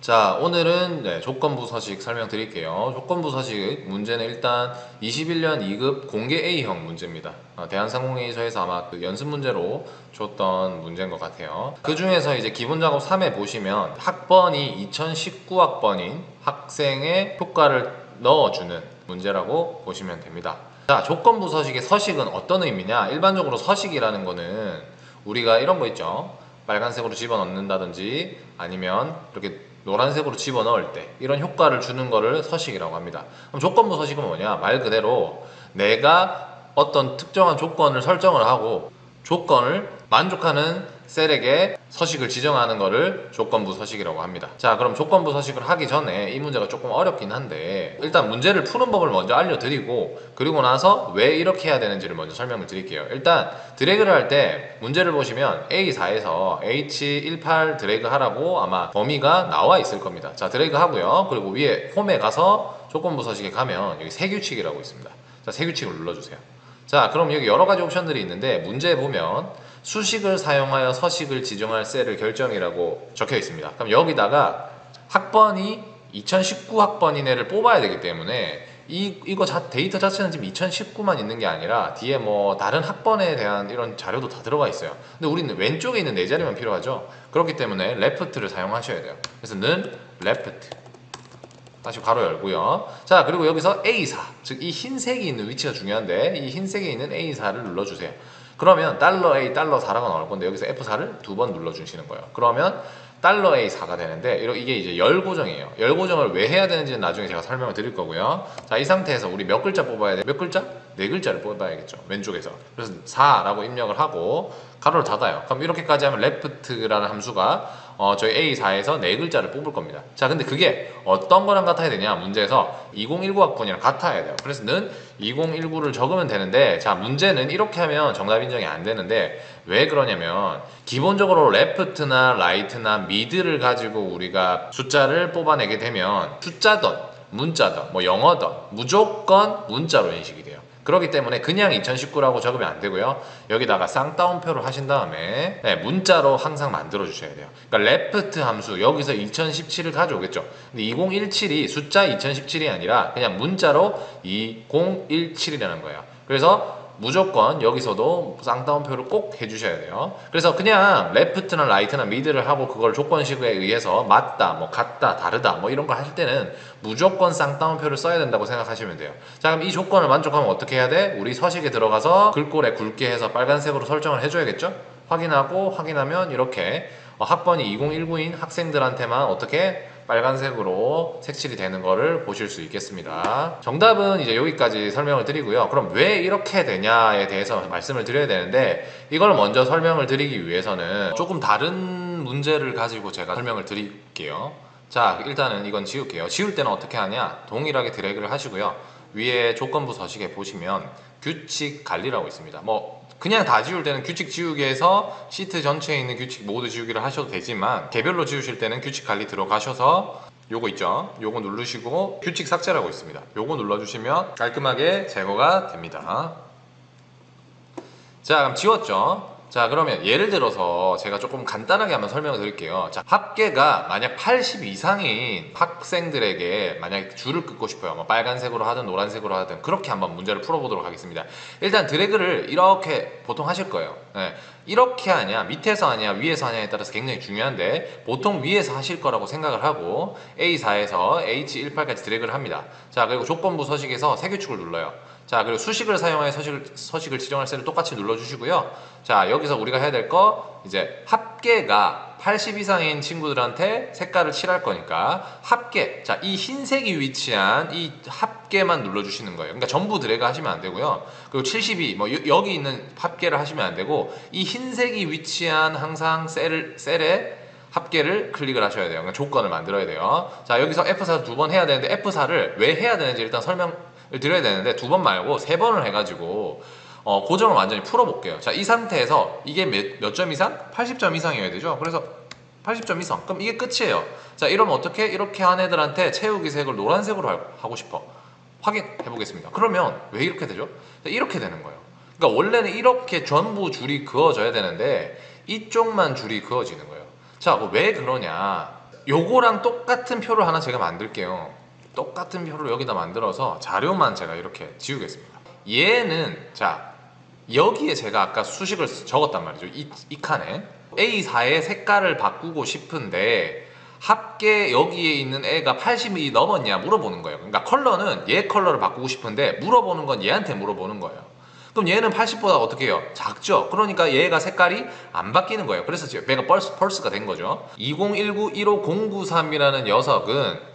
자, 오늘은 조건부 서식 설명드릴게요. 조건부 서식 문제는 일단 21년 2급 공개 A형 문제입니다. 대한상공회의소에서 아마 그 연습 문제로 줬던 문제인 것 같아요. 그 중에서 이제 기본 작업 3에 보시면 학번이 2019 학번인 학생의 효과를 넣어주는 문제라고 보시면 됩니다. 자, 조건부 서식의 서식은 어떤 의미냐? 일반적으로 서식이라는 거는 우리가 이런 거 있죠. 빨간색으로 집어넣는다든지 아니면 이렇게 노란색으로 집어넣을 때 이런 효과를 주는 거를 서식이라고 합니다. 그럼 조건부 서식은 뭐냐? 말 그대로 내가 어떤 특정한 조건을 설정을 하고 조건을 만족하는 셀에게 서식을 지정하는 거를 조건부 서식이라고 합니다. 자, 그럼 조건부 서식을 하기 전에 이 문제가 조금 어렵긴 한데 일단 문제를 푸는 법을 먼저 알려드리고 그리고 나서 왜 이렇게 해야 되는지를 먼저 설명을 드릴게요. 일단 드래그를 할 때 문제를 보시면 A4에서 H18 드래그 하라고 아마 범위가 나와 있을 겁니다. 자, 드래그 하고요. 그리고 위에 홈에 가서 조건부 서식에 가면 여기 세규칙이라고 있습니다. 자, 세규칙을 눌러주세요. 자, 그럼 여기 여러 가지 옵션들이 있는데 문제에 보면 수식을 사용하여 서식을 지정할 셀을 결정이라고 적혀 있습니다. 그럼 여기다가 학번이 2019 학번인 애를 뽑아야 되기 때문에 이거 데이터 자체는 지금 2019만 있는 게 아니라 뒤에 뭐 다른 학번에 대한 이런 자료도 다 들어가 있어요. 근데 우리는 왼쪽에 있는 네 자리만 필요하죠. 그렇기 때문에 left를 사용하셔야 돼요. 그래서 는 left 다시 괄호 열고요. 자, 그리고 여기서 A4, 즉 이 흰색이 있는 위치가 중요한데 이 흰색에 있는 A4를 눌러주세요. 그러면 $A, $4라고 나올 건데 여기서 F4를 두 번 눌러주시는 거예요. 그러면 $A4가 되는데 이게 이제 열 고정이에요. 열 고정을 왜 해야 되는지는 나중에 제가 설명을 드릴 거고요. 자, 이 상태에서 우리 몇 글자 뽑아야 돼? 몇 글자? 네 글자를 뽑아야겠죠. 왼쪽에서. 그래서 4라고 입력을 하고 가로를 닫아요. 그럼 이렇게까지 하면 left라는 함수가 저희 A4에서 네 글자를 뽑을 겁니다. 자, 근데 그게 어떤 거랑 같아야 되냐? 문제에서 2019 학번이랑 같아야 돼요. 그래서 는 2019를 적으면 되는데, 자, 문제는 이렇게 하면 정답 인정이 안 되는데 왜 그러냐면 기본적으로 left나 right나 mid를 가지고 우리가 숫자를 뽑아내게 되면 숫자든 문자든 뭐 영어든 무조건 문자로 인식이 돼요. 그렇기 때문에 그냥 2019라고 적으면 안 되고요. 여기다가 쌍따옴표를 하신 다음에 문자로 항상 만들어 주셔야 돼요. 그러니까 left 함수 여기서 2017을 가져오겠죠. 근데 2017이 숫자 2017이 아니라 그냥 문자로 2017이라는 거예요. 그래서 무조건 여기서도 쌍따옴표를 꼭 해주셔야 돼요. 그래서 그냥 left나 right나 mid를 하고 그걸 조건식에 의해서 맞다, 뭐 같다, 다르다 뭐 이런 거 하실 때는 무조건 쌍따옴표를 써야 된다고 생각하시면 돼요. 자, 그럼 이 조건을 만족하면 어떻게 해야 돼? 우리 서식에 들어가서 글꼴에 굵게 해서 빨간색으로 설정을 해줘야겠죠? 확인하면 이렇게 학번이 2019인 학생들한테만 어떻게 빨간색으로 색칠이 되는 거를 보실 수 있겠습니다. 정답은 이제 여기까지 설명을 드리고요. 그럼 왜 이렇게 되냐에 대해서 말씀을 드려야 되는데 이걸 먼저 설명을 드리기 위해서는 조금 다른 문제를 가지고 제가 설명을 드릴게요. 자, 일단은 이건 지울게요. 지울 때는 어떻게 하냐? 동일하게 드래그를 하시고요. 위에 조건부 서식에 보시면 규칙 관리라고 있습니다. 뭐 그냥 다 지울 때는 규칙 지우기에서 시트 전체에 있는 규칙 모두 지우기를 하셔도 되지만 개별로 지우실 때는 규칙 관리 들어가셔서 요거 있죠? 요거 누르시고 규칙 삭제라고 있습니다. 요거 눌러주시면 깔끔하게 제거가 됩니다. 자, 그럼 지웠죠? 자, 그러면 예를 들어서 제가 조금 간단하게 한번 설명을 드릴게요. 자, 합계가 만약 80 이상인 학생들에게 만약 줄을 긋고 싶어요. 뭐 빨간색으로 하든 노란색으로 하든 그렇게 한번 문제를 풀어보도록 하겠습니다. 일단 드래그를 이렇게 보통 하실 거예요. 네. 이렇게 하냐, 밑에서 하냐, 위에서 하냐에 따라서 굉장히 중요한데 보통 위에서 하실 거라고 생각을 하고 A4에서 H18까지 드래그를 합니다. 자, 그리고 조건부 서식에서 세규칙을 눌러요. 자, 그리고 수식을 사용하여 서식을 지정할 셀을 똑같이 눌러주시고요. 자, 여기서 우리가 해야 될 거 이제 합계가 80 이상인 친구들한테 색깔을 칠할 거니까 합계, 자, 이 흰색이 위치한 이 합계만 눌러주시는 거예요. 그러니까 전부 드래그 하시면 안 되고요. 그리고 72, 뭐 여기 있는 합계를 하시면 안 되고 이 흰색이 위치한 항상 셀에 합계를 클릭을 하셔야 돼요. 그러니까 조건을 만들어야 돼요. 자, 여기서 F4를 두 번 해야 되는데 F4를 왜 해야 되는지 일단 설명을 드려야 되는데 두 번 말고 세 번을 해가지고 고정을 완전히 풀어볼게요. 자, 이 상태에서 이게 몇 점 이상? 80점 이상이어야 되죠. 그래서 80점 이상. 그럼 이게 끝이에요. 자, 이러면 어떻게? 이렇게 한 애들한테 채우기 색을 노란색으로 하고 싶어. 확인해 보겠습니다. 그러면 왜 이렇게 되죠? 자, 이렇게 되는 거예요. 그러니까 원래는 이렇게 전부 줄이 그어져야 되는데 이쪽만 줄이 그어지는 거예요. 자, 왜 그러냐? 요거랑 똑같은 표를 하나 제가 만들게요. 똑같은 표를 여기다 만들어서 자료만 제가 이렇게 지우겠습니다. 얘는 자 여기에 제가 아까 수식을 적었단 말이죠. 이 칸에 A4의 색깔을 바꾸고 싶은데 합계 여기에 있는 애가 80이 넘었냐 물어보는 거예요. 그러니까 컬러는 얘 컬러를 바꾸고 싶은데 물어보는 건 얘한테 물어보는 거예요. 그럼 얘는 80보다 어떻게 해요? 작죠? 그러니까 얘가 색깔이 안 바뀌는 거예요. 그래서 얘가 펄스가 된 거죠. 2019-15093이라는 녀석은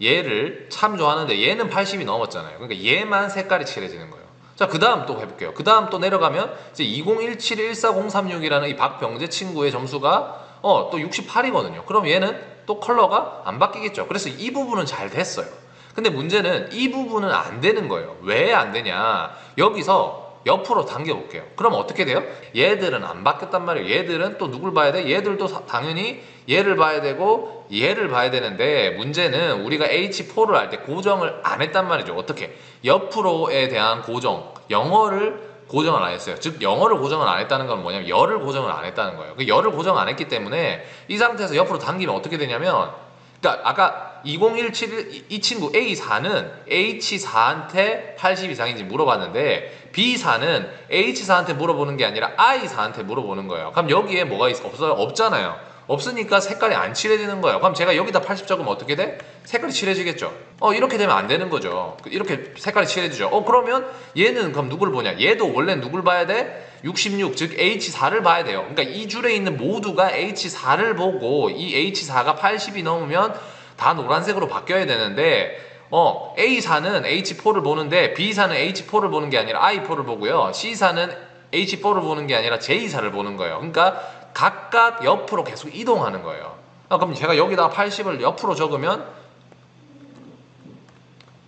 얘를 참 좋아하는데 얘는 80이 넘었잖아요. 그러니까 얘만 색깔이 칠해지는 거예요. 자, 그 다음 또 해볼게요. 그 다음 또 내려가면 이제 2017-14036이라는 이 박병재 친구의 점수가 또 68이거든요. 그럼 얘는 또 컬러가 안 바뀌겠죠. 그래서 이 부분은 잘 됐어요. 근데 문제는 이 부분은 안 되는 거예요. 왜 안 되냐? 여기서 옆으로 당겨 볼게요. 그럼 어떻게 돼요? 얘들은 안 바뀌었단 말이에요. 얘들은 또 누굴 봐야 돼? 얘들도 당연히 얘를 봐야 되고 얘를 봐야 되는데 문제는 우리가 H4를 할 때 고정을 안 했단 말이죠. 어떻게? 옆으로에 대한 고정, 영어를 고정을 안 했어요. 즉 영어를 고정을 안 했다는 건 뭐냐면 열을 고정을 안 했다는 거예요. 그 열을 고정 안 했기 때문에 이 상태에서 옆으로 당기면 어떻게 되냐면 그러니까 아까 2017 이 친구 A4는 H4한테 80 이상인지 물어봤는데 B4는 H4한테 물어보는 게 아니라 I4한테 물어보는 거예요. 그럼 여기에 뭐가 없어요? 없잖아요. 없으니까 색깔이 안 칠해지는 거예요. 그럼 제가 여기다 80 적으면 어떻게 돼? 색깔이 칠해지겠죠. 이렇게 되면 안 되는 거죠. 이렇게 색깔이 칠해지죠. 그러면 얘는 그럼 누굴 보냐? 얘도 원래 누굴 봐야 돼? 66, 즉 H4를 봐야 돼요. 그러니까 이 줄에 있는 모두가 H4를 보고 이 H4가 80이 넘으면 다 노란색으로 바뀌어야 되는데 A4는 H4를 보는데 B사는 H4를 보는 게 아니라 I4를 보고요. C사는 H4를 보는 게 아니라 J4를 보는 거예요. 그러니까 각각 옆으로 계속 이동하는 거예요. 그럼 제가 여기다 80을 옆으로 적으면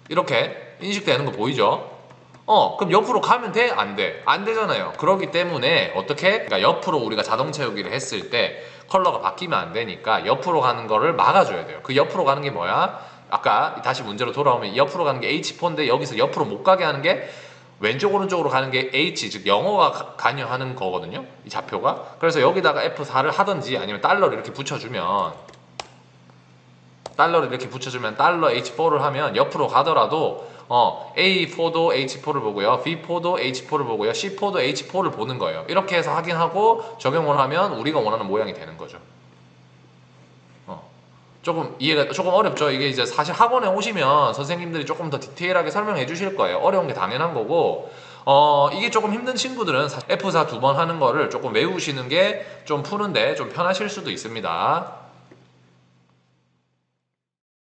이렇게 인식되는 거 보이죠? 그럼 옆으로 가면 돼? 안 돼? 안 되잖아요. 그렇기 때문에 어떻게? 그러니까 옆으로 우리가 자동 채우기를 했을 때 컬러가 바뀌면 안 되니까 옆으로 가는 거를 막아줘야 돼요. 그 옆으로 가는 게 뭐야? 아까 다시 문제로 돌아오면 옆으로 가는 게 H4인데 여기서 옆으로 못 가게 하는 게 왼쪽 오른쪽으로 가는 게 H, 즉 영어가 관여하는 거거든요. 이 좌표가. 그래서 여기다가 F4를 하든지 아니면 달러를 이렇게 붙여주면 달러 H4를 하면 옆으로 가더라도 A4도 H4를 보고요. B4도 H4를 보고요. C4도 H4를 보는 거예요. 이렇게 해서 확인하고 적용을 하면 우리가 원하는 모양이 되는 거죠. 조금 이해가 조금 어렵죠. 이게 이제 사실 학원에 오시면 선생님들이 조금 더 디테일하게 설명해 주실 거예요. 어려운 게 당연한 거고 이게 조금 힘든 친구들은 F4 2번 하는 거를 조금 외우시는 게 좀 푸는데 좀 편하실 수도 있습니다.